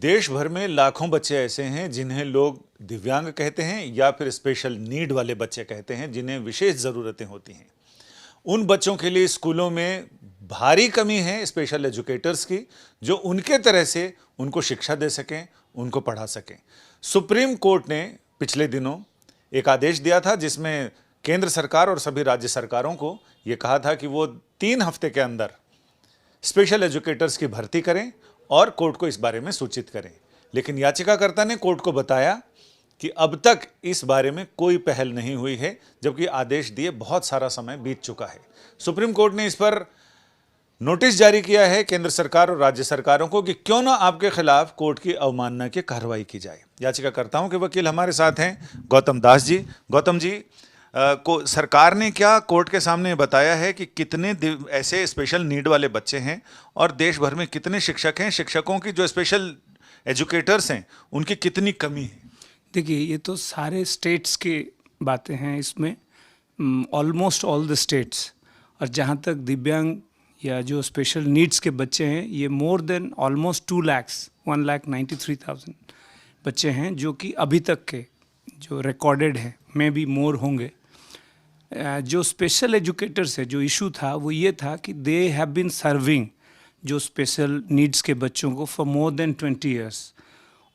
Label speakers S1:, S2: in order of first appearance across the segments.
S1: देश भर में लाखों बच्चे ऐसे हैं जिन्हें लोग दिव्यांग कहते हैं या फिर स्पेशल नीड वाले बच्चे कहते हैं, जिन्हें विशेष ज़रूरतें होती हैं। उन बच्चों के लिए स्कूलों में भारी कमी है स्पेशल एजुकेटर्स की, जो उनके तरह से उनको शिक्षा दे सकें, उनको पढ़ा सकें। सुप्रीम कोर्ट ने पिछले दिनों एक आदेश दिया था जिसमें केंद्र सरकार और सभी राज्य सरकारों को ये कहा था कि वो 3 हफ्ते के अंदर स्पेशल एजुकेटर्स की भर्ती करें और कोर्ट को इस बारे में सूचित करें। लेकिन याचिकाकर्ता ने कोर्ट को बताया कि अब तक इस बारे में कोई पहल नहीं हुई है, जबकि आदेश दिए बहुत सारा समय बीत चुका है। सुप्रीम कोर्ट ने इस पर नोटिस जारी किया है केंद्र सरकार और राज्य सरकारों को कि क्यों ना आपके खिलाफ कोर्ट की अवमानना की कार्रवाई की जाए। याचिकाकर्ताओं के वकील हमारे साथ हैं गौतम दास जी। गौतम जी, को सरकार ने क्या कोर्ट के सामने बताया है कि कितने ऐसे स्पेशल नीड वाले बच्चे हैं और देश भर में कितने शिक्षक हैं, शिक्षकों की जो स्पेशल एजुकेटर्स हैं उनकी कितनी कमी है?
S2: देखिए, ये तो सारे स्टेट्स की बातें हैं, इसमें ऑलमोस्ट ऑल द स्टेट्स। और जहाँ तक दिव्यांग या जो स्पेशल नीड्स के बच्चे हैं, ये मोर देन ऑलमोस्ट 2,193,000 बच्चे हैं, जो कि अभी तक के जो रिकॉर्डेड हैं, में भी मोर होंगे। जो स्पेशल एजुकेटर्स है, जो इशू था वो ये था कि दे हैव बीन सर्विंग जो स्पेशल नीड्स के बच्चों को फॉर मोर देन 20 ईयर्स,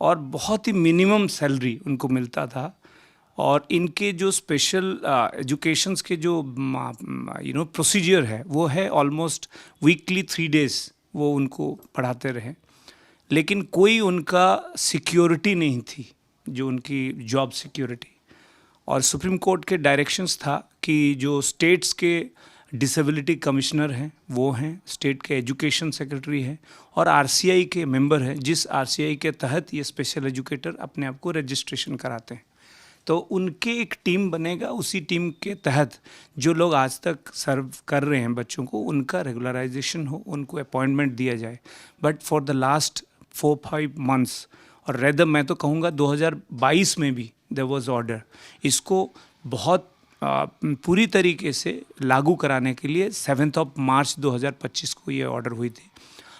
S2: और बहुत ही मिनिमम सैलरी उनको मिलता था। और इनके जो स्पेशल एजुकेशंस के जो प्रोसीजर है वो है ऑलमोस्ट वीकली 3 days वो उनको पढ़ाते रहे, लेकिन कोई उनका सिक्योरिटी नहीं थी, जो उनकी जॉब सिक्योरिटी। और सुप्रीम कोर्ट के डायरेक्शंस था कि जो स्टेट्स के डिसेबिलिटी कमिश्नर हैं वो हैं, स्टेट के एजुकेशन सेक्रेटरी हैं, और आरसीआई के मेंबर हैं, जिस आरसीआई के तहत ये स्पेशल एजुकेटर अपने आप को रजिस्ट्रेशन कराते हैं। तो उनके एक टीम बनेगा, उसी टीम के तहत जो लोग आज तक सर्व कर रहे हैं बच्चों को, उनका रेगुलराइजेशन हो, उनको अपॉइंटमेंट दिया जाए। But for the last 4-5 months, और रेदर मैं तो कहूँगा 2022 में भी देयर वाज ऑर्डर, इसको बहुत पूरी तरीके से लागू कराने के लिए 7 मार्च 2025 को ये ऑर्डर हुई थी।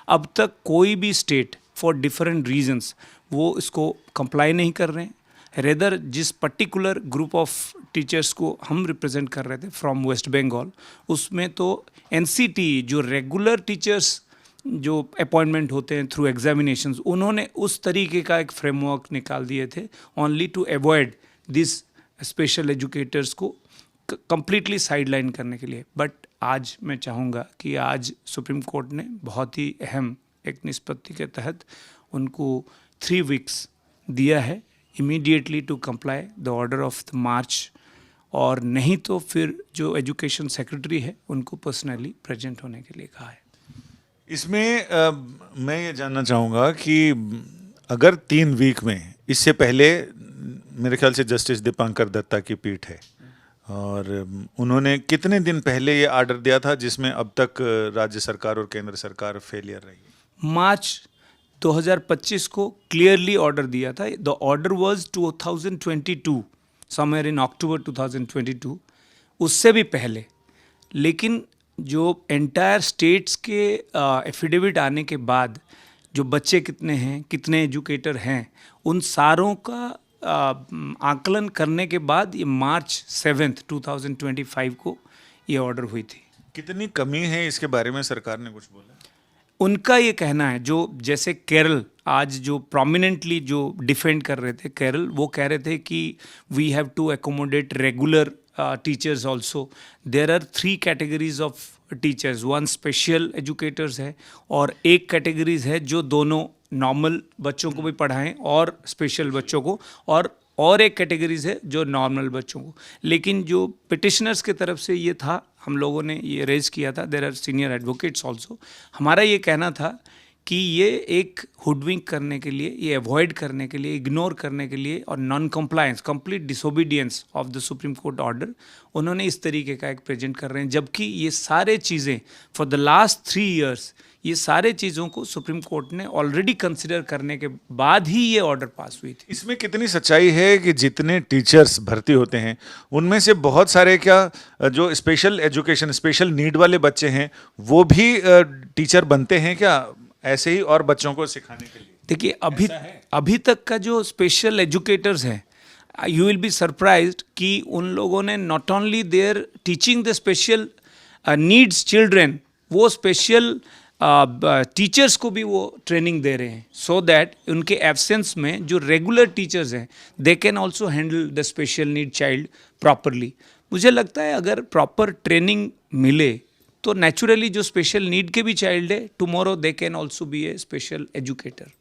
S2: अब तक कोई भी स्टेट फॉर डिफरेंट रीजंस वो इसको कंप्लाई नहीं कर रहे हैं। रेदर जिस पर्टिकुलर ग्रुप ऑफ टीचर्स को हम रिप्रेजेंट कर रहे थे फ्रॉम वेस्ट बंगाल, उसमें तो एनसीटी जो रेगुलर टीचर्स जो अपॉइंटमेंट होते हैं थ्रू एग्जामिनेशंस, उन्होंने उस तरीके का एक फ्रेमवर्क निकाल दिए थे only to avoid this special educators को कंप्लीटली साइडलाइन करने के लिए। बट आज मैं चाहूँगा कि आज सुप्रीम कोर्ट ने बहुत ही अहम एक निष्पत्ति के तहत उनको 3 weeks दिया है immediately to comply the order of the March, और नहीं तो फिर जो एजुकेशन सेक्रेटरी है उनको पर्सनली प्रेजेंट होने के लिए कहा है।
S1: इसमें मैं ये जानना चाहूँगा कि अगर 3 वीक में, इससे पहले मेरे ख्याल से जस्टिस दीपांकर दत्ता की पीठ है, और उन्होंने कितने दिन पहले ये ऑर्डर दिया था जिसमें अब तक राज्य सरकार और केंद्र सरकार फेलियर रही?
S2: मार्च 2025 को क्लियरली ऑर्डर दिया था। The order was 2022, somewhere in October 2022, उससे भी पहले। लेकिन जो एंटायर स्टेट्स के एफिडेविट आने के बाद जो बच्चे कितने हैं, कितने एजुकेटर हैं, उन सारों का आकलन करने के बाद ये मार्च 7, 2025 को ये ऑर्डर हुई थी।
S1: कितनी कमी है इसके बारे में सरकार ने कुछ बोला?
S2: उनका ये कहना है, जो जैसे केरल आज जो प्रोमिनेंटली जो डिफेंड कर रहे थे केरल, वो कह रहे थे कि we have to accommodate regular teachers also. There are 3 categories of teachers, 1 special educators है और एक कैटेगरीज है जो दोनों नॉर्मल बच्चों को भी पढ़ाएं और स्पेशल बच्चों को, और एक कैटेगरीज है जो नॉर्मल बच्चों को। लेकिन जो पिटिशनर्स की तरफ से ये था, हम लोगों ने ये रेज किया था, there are senior advocates also, हमारा ये कहना था कि ये एक हुडविंक करने के लिए, ये अवॉइड करने के लिए, इग्नोर करने के लिए, और non compliance, complete disobedience of the supreme court order, उन्होंने इस तरीके का एक प्रेजेंट कर रहे हैं। जबकि ये सारे चीज़ें फॉर द लास्ट 3 years ये सारे चीज़ों को सुप्रीम कोर्ट ने ऑलरेडी कंसिडर करने के बाद ही ये ऑर्डर पास हुई थी।
S1: इसमें कितनी सच्चाई है कि जितने टीचर्स भर्ती होते हैं उनमें से बहुत सारे क्या जो स्पेशल एजुकेशन, स्पेशल नीड वाले बच्चे हैं वो भी टीचर बनते हैं क्या, ऐसे ही और बच्चों को सिखाने के लिए?
S2: देखिए अभी तक का जो स्पेशल एजुकेटर्स हैं, यू विल बी सरप्राइज्ड कि उन लोगों ने not only there teaching the special needs children, वो स्पेशल टीचर्स को भी वो ट्रेनिंग दे रहे हैं, सो दैट उनके एब्सेंस में जो रेगुलर टीचर्स हैं they can also handle the special need child properly. मुझे लगता है अगर प्रॉपर ट्रेनिंग मिले तो नेचुरली जो स्पेशल नीड के भी चाइल्ड है, tomorrow they can also be A special educator.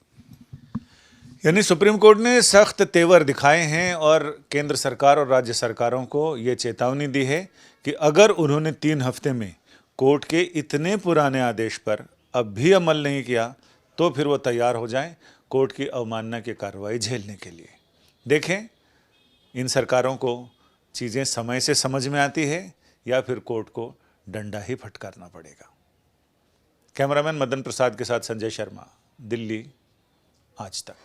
S1: यानी सुप्रीम कोर्ट ने सख्त तेवर दिखाए हैं और केंद्र सरकार और राज्य सरकारों को ये चेतावनी दी है कि अगर उन्होंने 3 हफ्ते में कोर्ट के इतने पुराने आदेश पर अब भी अमल नहीं किया तो फिर वो तैयार हो जाएं कोर्ट की अवमानना की कार्रवाई झेलने के लिए। देखें इन सरकारों को चीज़ें समय से समझ में आती है या फिर कोर्ट को डंडा ही फटकारना पड़ेगा। कैमरामैन मदन प्रसाद के साथ संजय शर्मा, दिल्ली, आज तक।